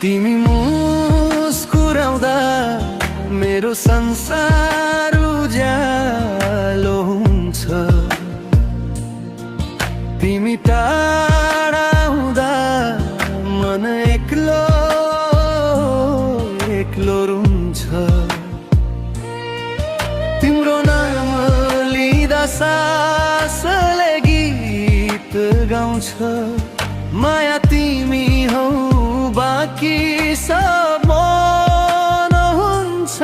तिमी मुस्कुराउँदा मेरो संसार उज्यालो हुन्छ। तिमी टाढा हुँदा मन एक्लो एक्लो रुन्छ। तिम्रो नाम लिँदा सासले गीत गाउँछ। माया तिमी हौ, बाँकी सब मौन हुन्छ।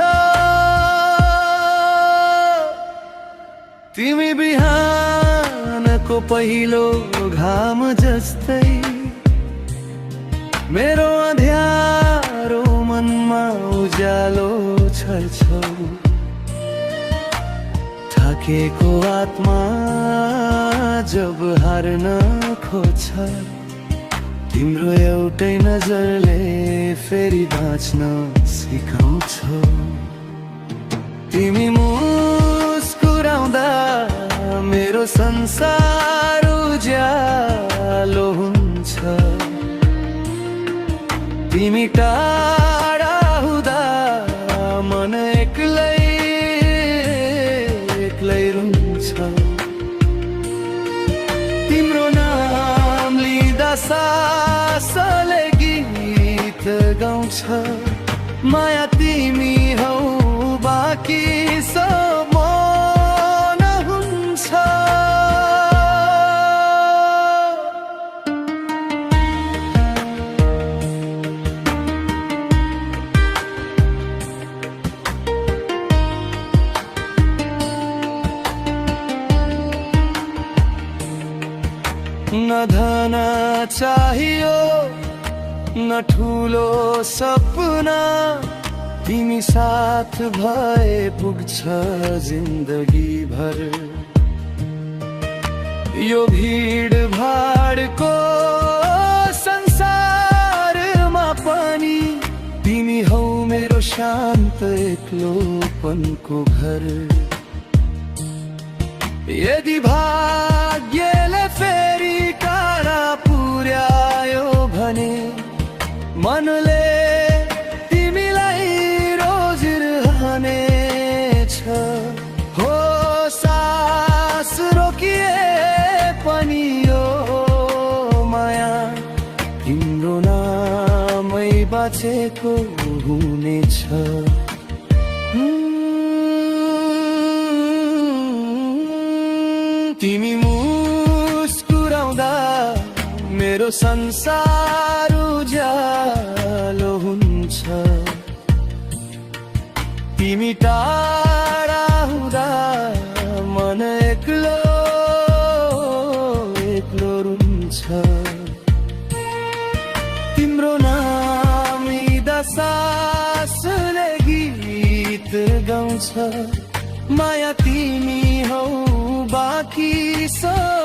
तिमी बिहानको पहिलो घाम जस्तै मेरो अँध्यारो मनमा उज्यालो छर्छौ। थाकेको आत्मा जब हार्न खोज्छ, तिम्रो एउटै नजरले फेरि बाँच्न सिकाउँछौ। तिमी मुस्कुराउँदा मेरो संसार उज्यालो हुन्छ। तिमी टाढा हुँदा मन एक्लै एक्लै रुन्छ। तिम्रो नाम लिँदा सासले गीत गाउँछ। माया तिमी हौ, बाँकी सब मौन हुन्छ। न धन चाहियो न ठुलो सपना, तिमी साथ भए पुग्छ जिन्दगी भर। यो भीड भाडको संसारमा पनि तिमी हौ मेरो शान्त एक्लोपनको घर। यदि भाग्यले फेरि टाढा पुर्यायो भने मनले तिमीलाई रोजिरहनेछ। हो सास रोकिए पनि यो माया तिम्रो नामै बाँचेको हुनेछ। तिमी मुस्कुराउँदा मेरो संसार उज्यालो हुन्छ। तिमी टाढा हुँदा मन एक्लो एक्लो रुन्छ। तिम्रो नाम लिँदा सासले गीत गाउँछ। माया तिमी हौ, बाँकी सब